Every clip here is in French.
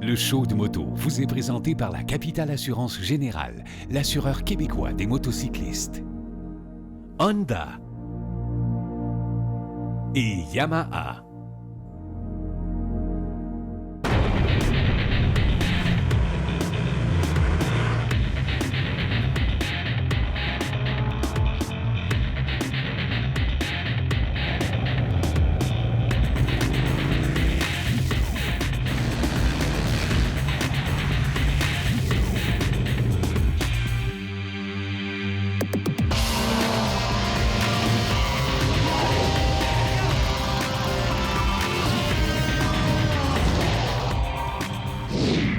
Le show de moto vous est présenté par la Capitale Assurance Générale, l'assureur québécois des motocyclistes. Honda et Yamaha.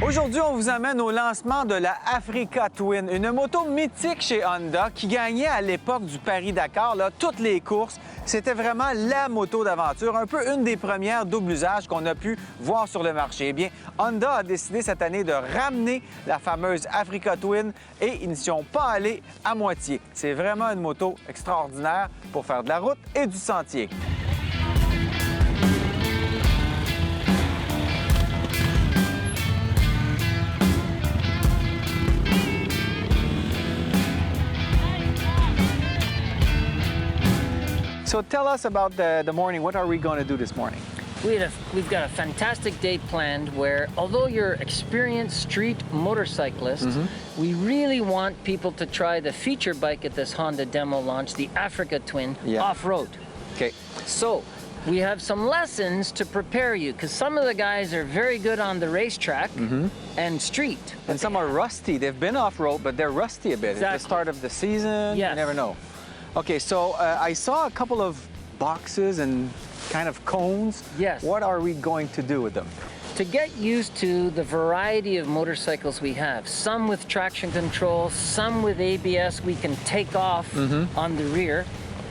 Aujourd'hui, on vous amène au lancement de la Africa Twin, une moto mythique chez Honda qui gagnait à l'époque du Paris-Dakar toutes les courses. C'était vraiment la moto d'aventure, un peu une des premières double usage qu'on a pu voir sur le marché. Eh bien, Honda a décidé cette année de ramener la fameuse Africa Twin et ils ne s'y sont pas allés à moitié. C'est vraiment une moto extraordinaire pour faire de la route et du sentier. So tell us about the morning. What are we going to do this morning? We've got a fantastic day planned where, although you're experienced street motorcyclist, we really want people to try the feature bike at this Honda demo launch, the Africa Twin, off-road. Okay. So we have some lessons to prepare you, because some of the guys are very good on the racetrack and street. And some are rusty. They've been off-road, but they're rusty a bit. Exactly. It's the start of the season. Yes. You never know. Okay, so I saw a couple of boxes and kind of cones. Yes. What are we going to do with them? To get used to the variety of motorcycles we have, some with traction control, some with ABS we can take off on the rear,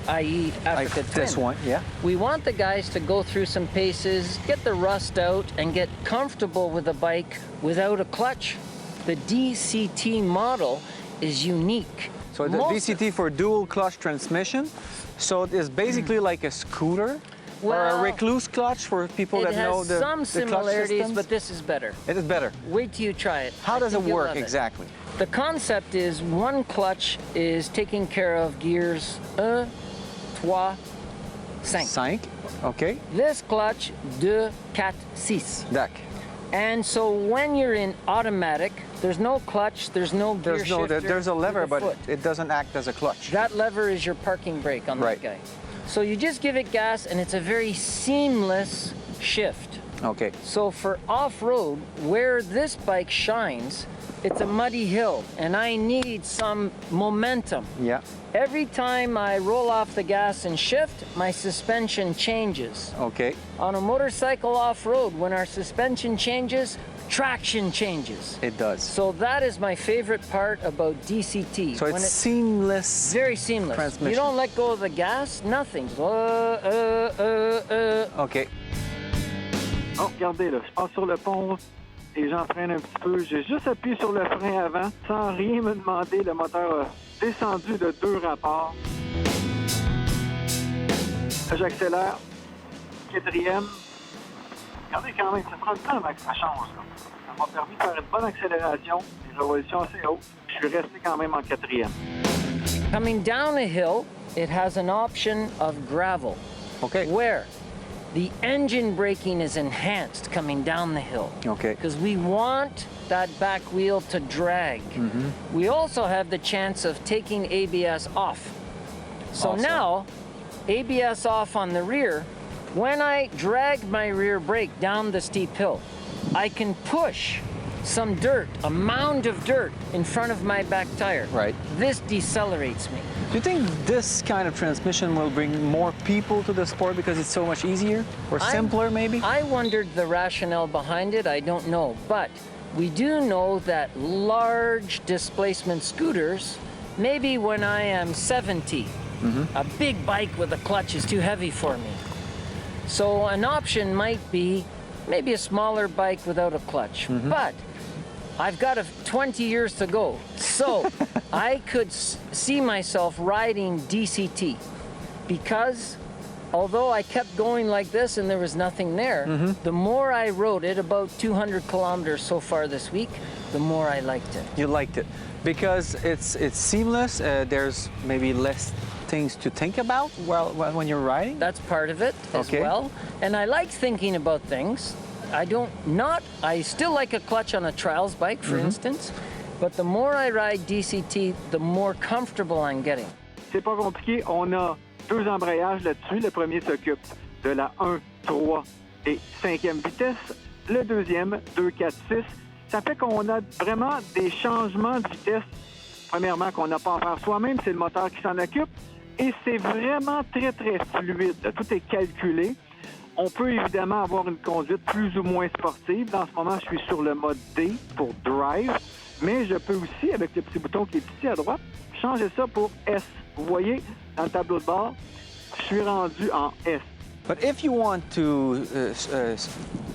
i.e. Africa Twin. This one, yeah. We want the guys to go through some paces, get the rust out, and get comfortable with a bike without a clutch. The DCT model is unique. So the DCT for dual clutch transmission. So it's basically like a scooter or a recluse clutch for people that know the some the clutch similarities, systems. but this is better. It is better. Wait till you try it. How does it think you'll work love it. exactly? The concept is one clutch is taking care of gears 1, 3, 5. 5. Okay. This clutch 2, 4, 6. D'accord. And so when you're in automatic, there's no clutch, there's no gear shifter. There's a lever, with the but foot. it doesn't act as a clutch. That lever is your parking brake on Right. that guy. So you just give it gas and it's a very seamless shift. Okay. So for off-road, where this bike shines, it's a muddy hill and I need some momentum. Yeah. Every time I roll off the gas and shift, my suspension changes. Okay. On a motorcycle off-road, when our suspension changes, traction changes. It does. So that is my favorite part about DCT. So When it's seamless. very seamless. transmission. You don't let go of the gas, nothing. Okay. Oh, regardez là, je passe sur le pont et j'entraîne un petit peu. J'ai juste appuyé sur le frein avant sans rien me demander. Le moteur a descendu de 2 rapports. Là, j'accélère. 4e. Regardez quand même, ça prend le temps avant que ça change. Là. Ça m'a permis de faire une bonne accélération, des révolutions assez hautes. Je suis resté quand même en 4e. Coming down a hill, it has an option of gravel, Okay. where the engine braking is enhanced coming down the hill. Okay. Because we want that back wheel to drag. We also have the chance of taking ABS off. So Awesome. now, ABS off on the rear, when I drag my rear brake down the steep hill, I can push some dirt, a mound of dirt in front of my back tire. Right. This decelerates me. Do you think this kind of transmission will bring more people to the sport because it's so much easier or simpler maybe? I wondered the rationale behind it. I don't know. But we do know that large displacement scooters, maybe when I am 70, a big bike with a clutch is too heavy for me. So an option might be maybe a smaller bike without a clutch. But I've got 20 years to go. So I could see myself riding DCT because although I kept going like this and there was nothing there, the more I rode it, about 200 kilometers so far this week, the more I liked it. You liked it because it's seamless. There's maybe less things to think about when you're riding. That's part of it as well. And I like thinking about things. I still like a clutch on a trials bike, for instance, but the more I ride DCT, the more comfortable I'm getting. C'est pas compliqué. On a 2 embrayages là-dessus. Le premier s'occupe de la 1, 3 et 5e vitesse. Le deuxième, 2, 4, 6. Ça fait qu'on a vraiment des changements de vitesse. Premièrement, qu'on n'a pas à faire soi-même, c'est le moteur qui s'en occupe. Et c'est vraiment très, très fluide. Tout est calculé. On peut évidemment avoir une conduite plus ou moins sportive. Dans ce moment, je suis sur le mode D pour Drive. Mais je peux aussi, avec le petit bouton qui est ici à droite, changer ça pour S. Vous voyez, dans le tableau de bord, je suis rendu en S. But if you want to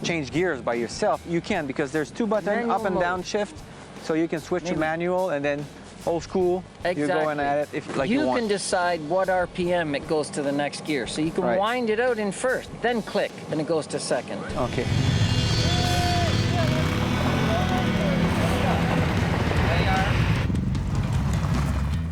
change gears by yourself, you can because there's 2 buttons, Manual up and mode. down shift. So you can switch to manual and then old school, you're going at it if like you want. can decide what RPM it goes to the next gear. So you can Right. wind it out in first, then click, and it goes to second. Okay.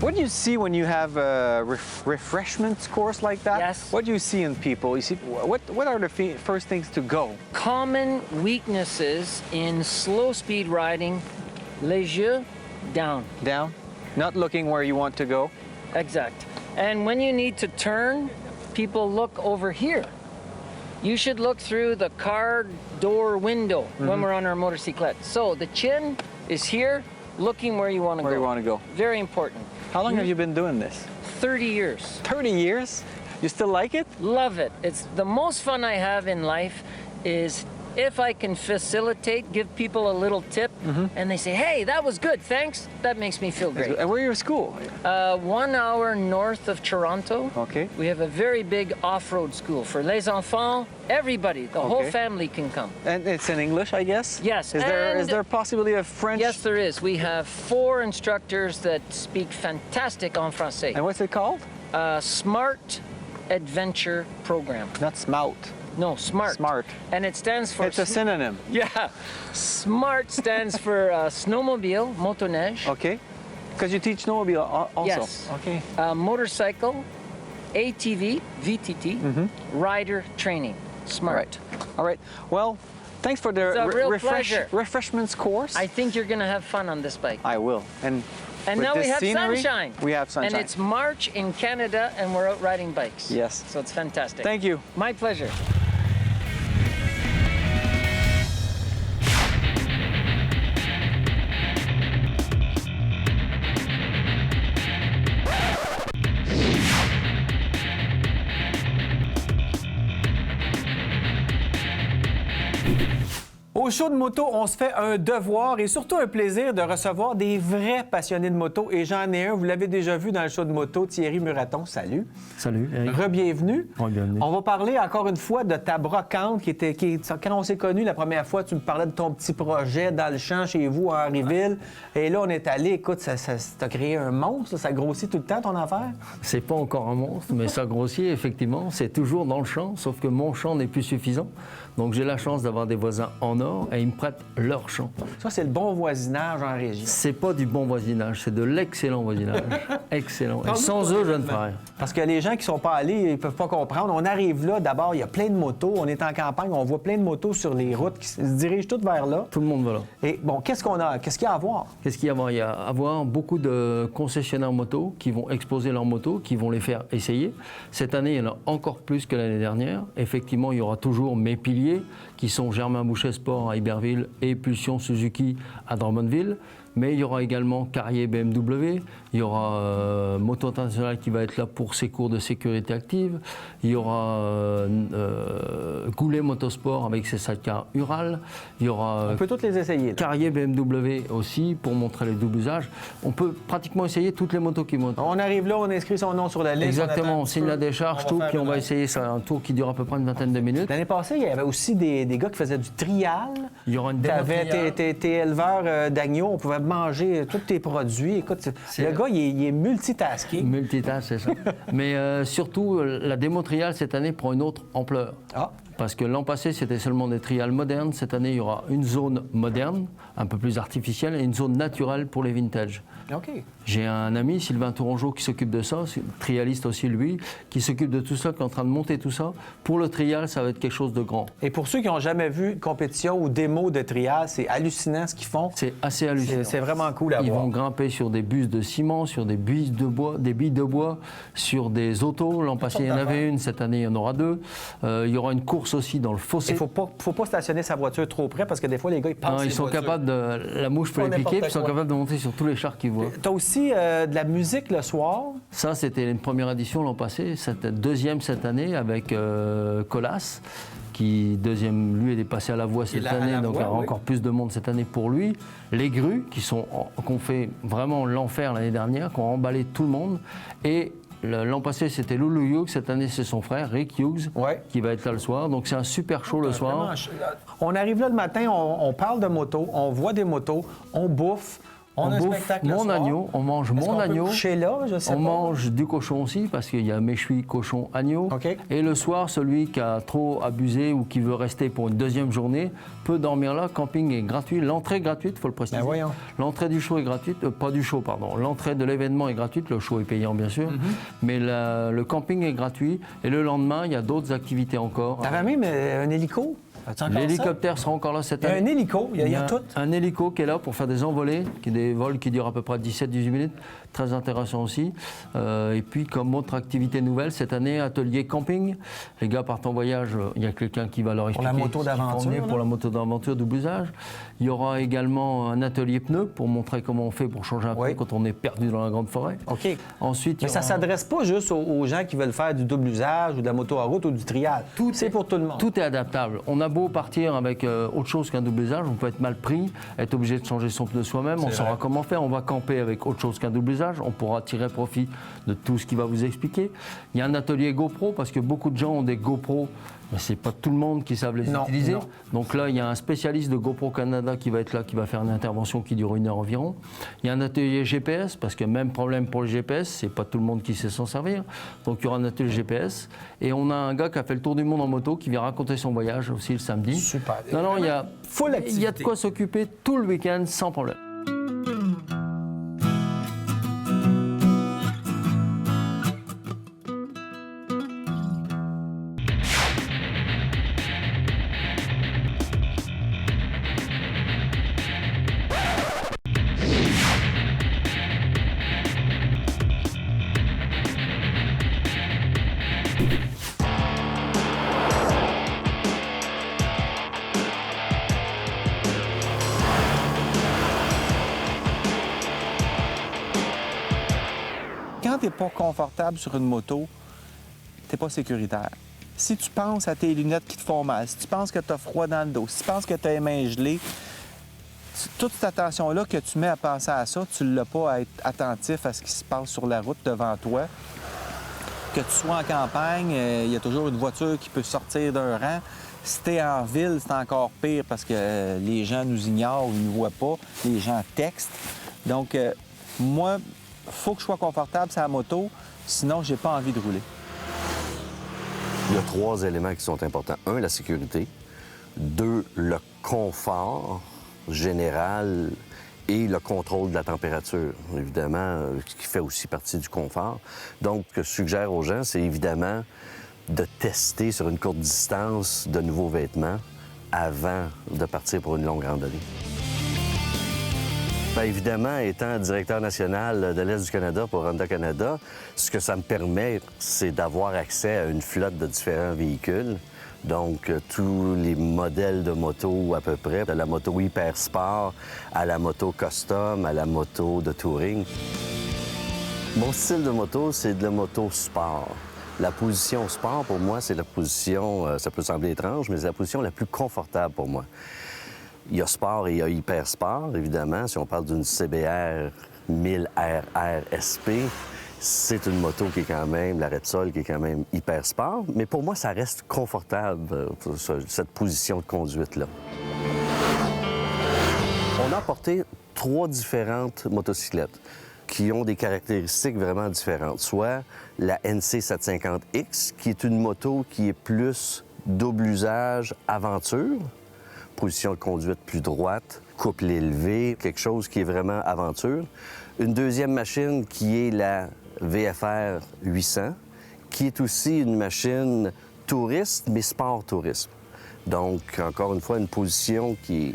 What do you see when you have a refreshments course like that? Yes. What do you see in people? You see what are the first things to go? Common weaknesses in slow speed riding, les yeux down. Down, not looking where you want to go. Exact. And when you need to turn, people look over here. You should look through the car door window when we're on our motorcyclette. So the chin is here, looking where you want to go. Where you want to go. Very important. How long have you been doing this? 30 years. 30 years? You still like it? Love it. It's the most fun I have in life is if I can facilitate, give people a little tip, and they say, hey, that was good, thanks. That makes me feel great. And where are your school? 1 hour north of Toronto. Okay. We have a very big off-road school for les enfants. Everybody, the whole family can come. And it's in English, I guess? Yes, Is there and- a possibility of French? Yes, there is. We have 4 instructors that speak fantastic en français. And what's it called? Smart Adventure Program. Not Smout. No, SMART. Smart. And it stands for... It's a synonym. Yeah. SMART stands for snowmobile, motoneige, Okay. Because you teach snowmobile also. Yes. Okay. Motorcycle, ATV, VTT, rider training, SMART. All right. Well, thanks for the It's a real pleasure. refreshments course. I think you're going to have fun on this bike. I will. And And with now we this have scenery, sunshine. We have sunshine. And it's March in Canada, and we're out riding bikes. Yes. So it's fantastic. Thank you. My pleasure. Au show de moto, on se fait un devoir et surtout un plaisir de recevoir des vrais passionnés de moto. Et j'en ai un, vous l'avez déjà vu dans le show de moto, Thierry Muraton. Salut. Salut, Eric. Re-bienvenue. Re-bienvenue. On va parler encore une fois de ta brocante quand on s'est connus la première fois, tu me parlais de ton petit projet dans le champ chez vous à Henryville. Et là, on est allé, écoute, ça t'a créé un monstre, ça grossit tout le temps ton affaire? C'est pas encore un monstre, mais ça grossit, effectivement. C'est toujours dans le champ, sauf que mon champ n'est plus suffisant. Donc j'ai la chance d'avoir des voisins en or et ils me prêtent leur champ. Ça, c'est le bon voisinage en région. C'est pas du bon voisinage, c'est de l'excellent voisinage. Excellent. Et Parle-nous sans de eux, ton je ne événement. ferais rien. Parce que les gens qui sont pas allés, ils peuvent pas comprendre. On arrive là, d'abord, il y a plein de motos. On est en campagne, on voit plein de motos sur les routes qui se dirigent toutes vers là. Tout le monde va là. Et bon, qu'est-ce qu'on a? Qu'est-ce qu'il y a à voir? Qu'est-ce qu'il y a à voir? Il y a à voir beaucoup de concessionnaires motos qui vont exposer leurs motos, qui vont les faire essayer. Cette année, il y en a encore plus que l'année dernière. Effectivement, il y aura toujours mes piliers, qui sont Germain Bouchet Sport à Iberville et Pulsion Suzuki à Drummondville. Mais il y aura également Carrier BMW, il y aura Moto International qui va être là pour ses cours de sécurité active, il y aura Goulet Motosport avec ses sidecars Ural, il y aura On peut toutes les essayer. là. Carrier BMW aussi pour montrer les doubles usages. On peut pratiquement essayer toutes les motos qui montent. On arrive là, on inscrit son nom sur la liste. Exactement, on signe la décharge, décharge, tout, puis on va essayer ça, un tour qui dure à peu près une vingtaine de minutes. L'année passée, il y avait aussi des des gars qui faisaient du trial. Il y aura une démo trial. T'es éleveur d'agneaux, on pouvait manger tous tes produits. Écoute, le gars, il est multitasking. Multitâche, c'est ça. Mais surtout, la démo trial cette année prend une autre ampleur. Ah. Parce que l'an passé, c'était seulement des trials modernes. Cette année, il y aura une zone moderne, un peu plus artificielle, et une zone naturelle pour les vintage. OK. J'ai un ami, Sylvain Tourangeau, qui s'occupe de ça, trialiste aussi lui, qui s'occupe de tout ça, qui est en train de monter tout ça. Pour le trial, ça va être quelque chose de grand. Et pour ceux qui n'ont jamais vu de compétition ou démo de trial, c'est hallucinant ce qu'ils font. C'est assez hallucinant. C'est vraiment cool à Ils voir. vont grimper sur des bus de ciment, sur des billes de bois, sur des autos. L'an passé, il y en avait une. Cette année, il y en aura deux. Il y aura une course aussi dans le fossé. Il faut pas stationner sa voiture trop près parce que des fois, les gars, ils passent. Non, ils sont capables de... La mouche peut Pas les piquer, n'importe puis ils sont quoi. capables de monter sur tous les chars qu'ils voient. Tu as aussi de la musique le soir. Ça, c'était une première édition l'an passé. C'était deuxième cette année avec Colas, qui, deuxième, lui, est passé à la voix cette année, donc il y aura encore plus de monde cette année pour lui. Les grues, qu'on fait vraiment l'enfer l'année dernière, qui ont emballé tout le monde. Et l'an passé, c'était Loulou Hughes. Cette année, c'est son frère, Rick Hughes, qui va être là le soir. Donc, c'est un super show le soir. On arrive là le matin, on parle de moto, on voit des motos, on bouffe. On a un bouffe spectacle le mon soir. agneau, on mange Est-ce mon qu'on peut agneau. coucher là, je sais on pas. mange du cochon aussi, parce qu'il y a méchoui, cochon, agneau. OK. Et le soir, celui qui a trop abusé ou qui veut rester pour une deuxième journée peut dormir là. Camping est gratuit. L'entrée est gratuite, il faut le préciser. Ben voyons. L'entrée du show est gratuite. Pas du show, pardon. L'entrée de l'événement est gratuite. Le show est payant, bien sûr. Mais le camping est gratuit. Et le lendemain, il y a d'autres activités encore. T'avais même un hélico? As-tu encore ça? L'hélicoptère sera encore là cette Il y a année. un hélico, il y a tout. Un hélico qui est là pour faire des envolées, des vols qui durent à peu près 17-18 minutes. Très intéressant aussi. Et puis, comme autre activité nouvelle, cette année, atelier camping. Les gars partent en voyage, il y a quelqu'un qui va leur expliquer. la moto ce qu'ils font d'aventure, emmener là. pour la moto d'aventure, double usage. Il y aura également un atelier pneus pour montrer comment on fait pour changer un Oui. pneu quand on est perdu dans la grande forêt. OK. Ensuite, il Mais y ça aura- s'adresse pas juste aux gens qui veulent faire du double usage ou de la moto à route ou du trial. C'est pour tout le monde. Tout est adaptable. On a beau partir avec autre chose qu'un double usage, on peut être mal pris, être obligé de changer son pneu soi-même, on saura comment faire. On va camper avec autre chose qu'un double usage, on pourra tirer profit de tout ce qu'il va vous expliquer. Il y a un atelier GoPro parce que beaucoup de gens ont des GoPro, mais c'est pas tout le monde qui savent les Non, utiliser. non. Donc là, il y a un spécialiste de GoPro Canada qui va être là, qui va faire une intervention qui dure 1 heure environ. Il y a un atelier GPS parce que même problème pour le GPS, c'est pas tout le monde qui sait s'en servir. Donc il y aura un atelier GPS et on a un gars qui a fait le tour du monde en moto qui vient raconter son voyage aussi le samedi. Super. Non, il y a Full activité. il y a de quoi s'occuper tout le week-end sans problème. Quand tu n'es pas confortable sur une moto, tu n'es pas sécuritaire. Si tu penses à tes lunettes qui te font mal, si tu penses que tu as froid dans le dos, si tu penses que tu as les mains gelées, toute cette attention-là que tu mets à penser à ça, tu ne l'as pas à être attentif à ce qui se passe sur la route devant toi. Que tu sois en campagne, il y a toujours une voiture qui peut sortir d'un rang. Si tu es en ville, c'est encore pire parce que les gens nous ignorent ou ne nous voient pas. Les gens textent. Donc, moi, faut que je sois confortable sur la moto, sinon, j'ai pas envie de rouler. Il y a 3 éléments qui sont importants. 1, la sécurité. 2, le confort général et le contrôle de la température, évidemment, qui fait aussi partie du confort. Donc, ce que je suggère aux gens, c'est évidemment de tester sur une courte distance de nouveaux vêtements avant de partir pour une longue randonnée. Bien, évidemment, étant directeur national de l'Est du Canada pour Honda Canada, ce que ça me permet, c'est d'avoir accès à une flotte de différents véhicules. Donc, tous les modèles de moto à peu près, de la moto hyper sport à la moto custom, à la moto de touring. Mon style de moto, c'est de la moto sport. La position sport, pour moi, c'est la position, ça peut sembler étrange, mais c'est la position la plus confortable pour moi. Il y a sport et il y a hyper sport, évidemment. Si on parle d'une CBR 1000 RR SP, C'est une moto qui est quand même, la Repsol, qui est quand même hyper sport. Mais pour moi, ça reste confortable, cette position de conduite-là. On a apporté 3 différentes motocyclettes qui ont des caractéristiques vraiment différentes. Soit la NC750X, qui est une moto qui est plus double usage aventure, position de conduite plus droite, couple élevé, quelque chose qui est vraiment aventure. Une deuxième machine qui est la VFR 800, qui est aussi une machine touriste, mais sport tourisme. Donc, encore une fois, une position qui est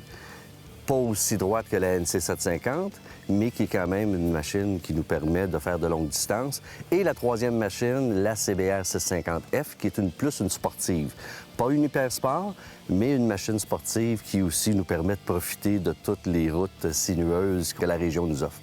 pas aussi droite que la NC750, mais qui est quand même une machine qui nous permet de faire de longues distances. Et la troisième machine, la CBR 650F, qui est plus une sportive. Pas une hyper sport, mais une machine sportive qui aussi nous permet de profiter de toutes les routes sinueuses que la région nous offre.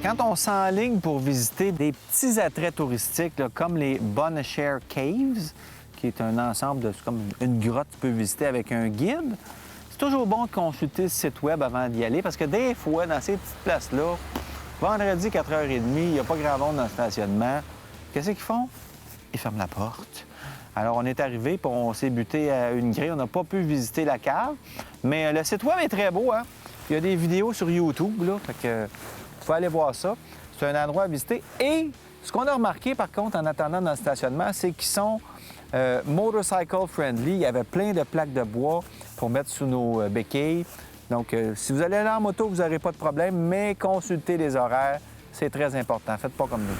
Quand on s'enligne pour visiter des petits attraits touristiques, là, comme les Bonashare Caves, qui est un ensemble de... c'est comme une grotte que tu peux visiter avec un guide, c'est toujours bon de consulter le site web avant d'y aller, parce que des fois, dans ces petites places-là, vendredi, 4h30, il n'y a pas grand monde dans le stationnement. Qu'est-ce qu'ils font? Ils ferment la porte. Alors, on est arrivé, puis on s'est buté à une grille. On n'a pas pu visiter la cave, mais le site web est très beau, hein? Il y a des vidéos sur YouTube, là, fait que... vous pouvez aller voir ça. C'est un endroit à visiter. Et ce qu'on a remarqué, par contre, en attendant dans le stationnement, c'est qu'ils sont motorcycle friendly. Il y avait plein de plaques de bois pour mettre sous nos béquilles. Donc, si vous allez aller en moto, vous n'aurez pas de problème, mais consultez les horaires. C'est très important. Faites pas comme nous.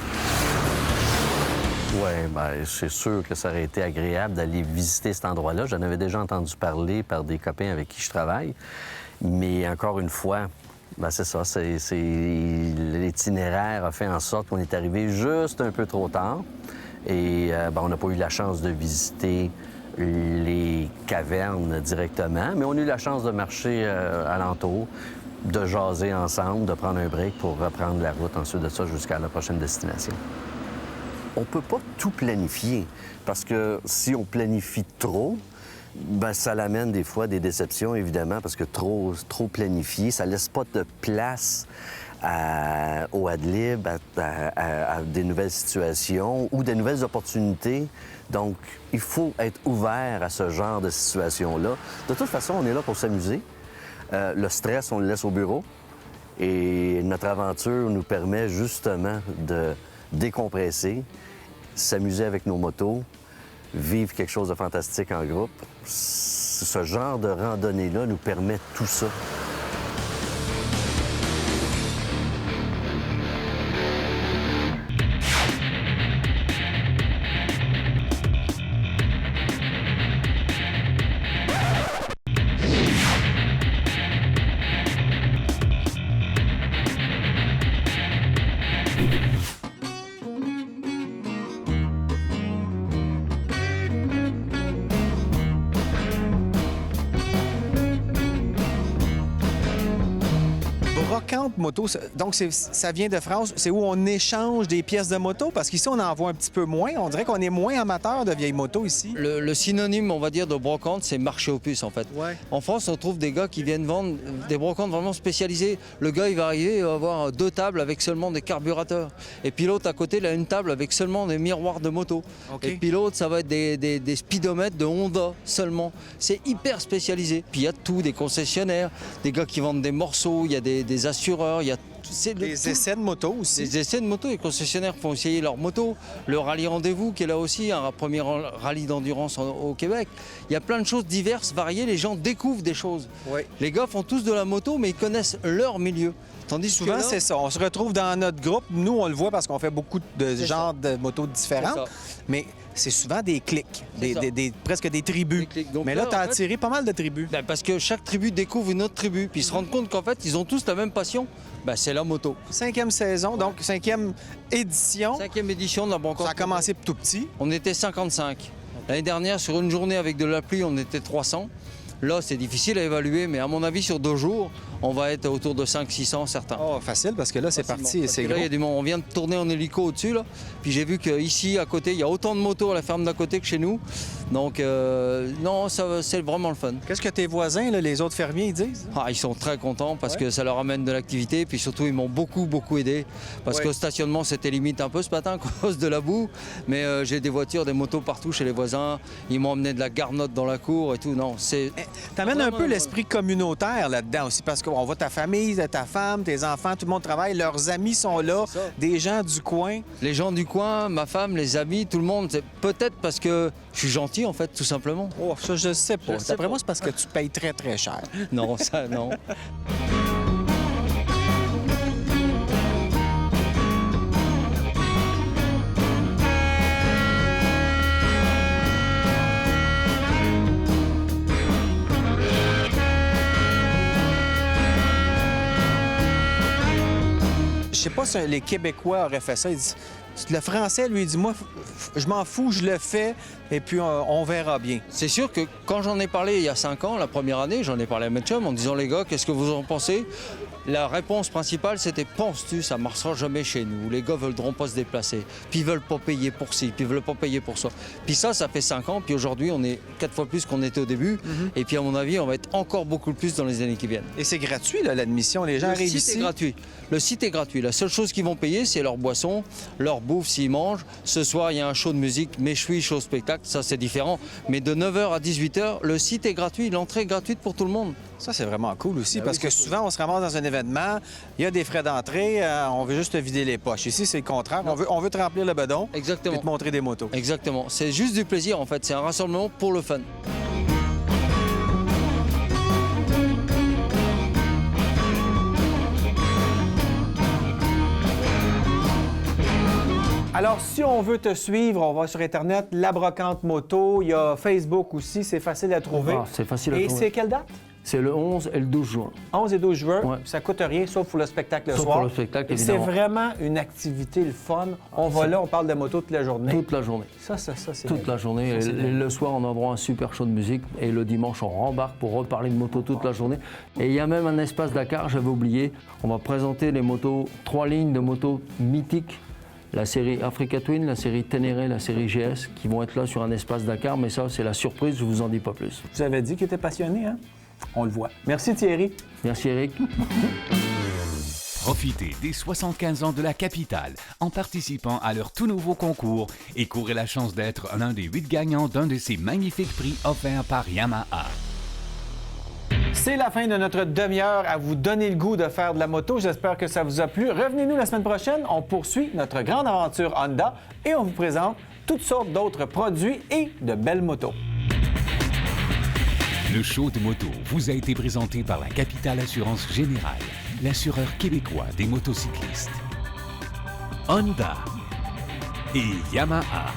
Oui, bien, c'est sûr que ça aurait été agréable d'aller visiter cet endroit-là. J'en avais déjà entendu parler par des copains avec qui je travaille. Mais encore une fois, bien, c'est ça. L'itinéraire a fait en sorte qu'on est arrivé juste un peu trop tard. Et bien, on n'a pas eu la chance de visiter les cavernes directement, mais on a eu la chance de marcher alentour, de jaser ensemble, de prendre un break pour reprendre la route ensuite de ça jusqu'à la prochaine destination. On ne peut pas tout planifier, parce que si on planifie trop, bien, ça l'amène des fois des déceptions, évidemment, parce que trop planifié, ça laisse pas de place au ad-lib, à des nouvelles situations ou des nouvelles opportunités. Donc, il faut être ouvert à ce genre de situation-là. De toute façon, on est là pour s'amuser. Le stress, on le laisse au bureau. Et notre aventure nous permet justement de décompresser, s'amuser avec nos motos, vivre quelque chose de fantastique en groupe. Ce genre de randonnée-là nous permet tout ça. Brocante moto, donc ça vient de France. C'est où on échange des pièces de moto? Parce qu'ici, on en voit un petit peu moins. On dirait qu'on est moins amateur de vieilles motos ici. Le synonyme, on va dire, de brocante, c'est marché aux puces, en fait. Ouais. En France, on trouve des gars qui viennent vendre des brocantes vraiment spécialisées. Le gars, il va arriver, il va avoir 2 tables avec seulement des carburateurs. Et puis l'autre, à côté, il a une table avec seulement des miroirs de moto. Okay. Et puis l'autre, ça va être des speedomètres de Honda seulement. C'est hyper spécialisé. Puis il y a tout, des concessionnaires, des gars qui vendent des morceaux, il y a des assureurs, il y a Des essais de moto aussi. des essais de moto, les concessionnaires font essayer leur moto. Le rallye rendez-vous qui est là aussi, un premier rallye d'endurance au Québec. Il y a plein de choses diverses, variées, les gens découvrent des choses. Oui. Les gars font tous de la moto, mais ils connaissent leur milieu. Tandis Souvent, que là, c'est ça. On se retrouve dans notre groupe. Nous, on le voit parce qu'on fait beaucoup de genres de motos différentes. C'est ça. Mais c'est souvent des clics, C'est ça. presque des tribus. Des clics. Donc Mais là, là, tu as en fait- attiré pas mal de tribus. ben, parce que chaque tribu découvre une autre tribu, puis ils se rendent compte qu'en fait, ils ont tous la même passion. Ben, c'est la moto. 5e saison, donc 5e édition. 5e édition de la Brocante. Ça a commencé tout petit. On était 55. L'année dernière, sur une journée avec de la pluie, on était 300. Là, c'est difficile à évaluer, mais à mon avis, sur 2 jours, on va être autour de 500-600 certains. Oh, facile, parce que là, c'est parti et c'est Là, gros. il y a du monde. On vient de tourner en hélico au-dessus, là. Puis j'ai vu qu'ici, à côté, il y a autant de motos à la ferme d'à côté que chez nous. Donc, non, c'est vraiment le fun. Qu'est-ce que tes voisins, là, les autres fermiers, ils disent? Ah, ils sont très contents parce que ça leur amène de l'activité. Puis surtout, ils m'ont beaucoup aidé. Parce qu'au stationnement, c'était limite un peu ce matin à cause de la boue. Mais j'ai des voitures, des motos partout chez les voisins. Ils m'ont emmené de la garnotte dans la cour et tout. Non, c'est... T'amènes un peu l'esprit communautaire là-dedans aussi, parce qu'on voit ta famille, ta femme, tes enfants, tout le monde travaille, leurs amis sont là, des gens du coin. Les gens du coin, ma femme, les amis, tout le monde. C'est peut-être parce que je suis gentil, en fait, tout simplement. Oh, ça, je sais pas. Je sais D'après pas. moi, c'est parce que tu payes très cher. Non, ça, non. Je sais pas si les Québécois auraient fait ça. Ils disent, le Français, lui, il dit, moi, je m'en fous, je le fais, et puis on verra bien. C'est sûr que quand j'en ai parlé il y a 5 ans, la première année, j'en ai parlé à mes chums en disant, les gars, qu'est-ce que vous en pensez? La réponse principale, c'était, penses-tu, ça ne marchera jamais chez nous. Les gars ne voudront pas se déplacer, puis ils veulent pas payer pour ci, puis ils veulent pas payer pour ça. Puis ça fait 5 ans, puis aujourd'hui, on est 4 fois plus qu'on était au début. Et puis à mon avis, on va être encore beaucoup plus dans les années qui viennent. Et c'est gratuit, là, l'admission. Les gens arrivent Le site ici. est gratuit. Le site est gratuit. La seule chose qu'ils vont payer, c'est leur boisson, leur bouffe s'ils mangent. Ce soir, il y a un show de musique, méchoui, show spectacle, ça c'est différent. Mais de 9h à 18h, le site est gratuit. L'entrée est gratuite pour tout le monde. Ça, c'est vraiment cool aussi, parce oui, que c'est souvent, on se ramasse dans un événement, il y a des frais d'entrée, on veut juste te vider les poches. Ici, c'est le contraire. On veut te remplir le bedon et Exactement. te montrer des motos. Exactement. C'est juste du plaisir en fait. C'est un rassemblement pour le fun. Alors, si on veut te suivre, on va sur Internet, La Brocante Moto, il y a Facebook aussi, c'est facile à trouver. Ah, c'est facile à Et trouver. c'est quelle date? C'est le 11 et le 12 juin. 11 et 12 juin, Ouais. ça coûte rien, sauf pour le spectacle le Sauf soir. pour le spectacle, Et c'est évidemment. vraiment une activité, le fun. On va là, on parle de moto toute la journée. Toute la journée. Ça, c'est Toute la journée. Et le soir, on a droit à un super show de musique. Et le dimanche, on rembarque pour reparler de moto toute la journée. Et il y a même un espace Dakar, j'avais oublié. On va présenter les motos, 3 lignes de motos mythiques. La série Africa Twin, la série Ténéré, la série GS, qui vont être là sur un espace Dakar. Mais ça, c'est la surprise, je vous en dis pas plus. Vous avez dit qu'il était passionné, hein? On le voit. Merci Thierry. Merci Eric. Profitez des 75 ans de la capitale en participant à leur tout nouveau concours et courez la chance d'être l'un des 8 gagnants d'un de ces magnifiques prix offerts par Yamaha. C'est la fin de notre demi-heure à vous donner le goût de faire de la moto. J'espère que ça vous a plu. Revenez-nous la semaine prochaine. On poursuit notre grande aventure Honda et on vous présente toutes sortes d'autres produits et de belles motos. Le show de moto vous a été présenté par la Capitale Assurance Générale, l'assureur québécois des motocyclistes. Honda et Yamaha.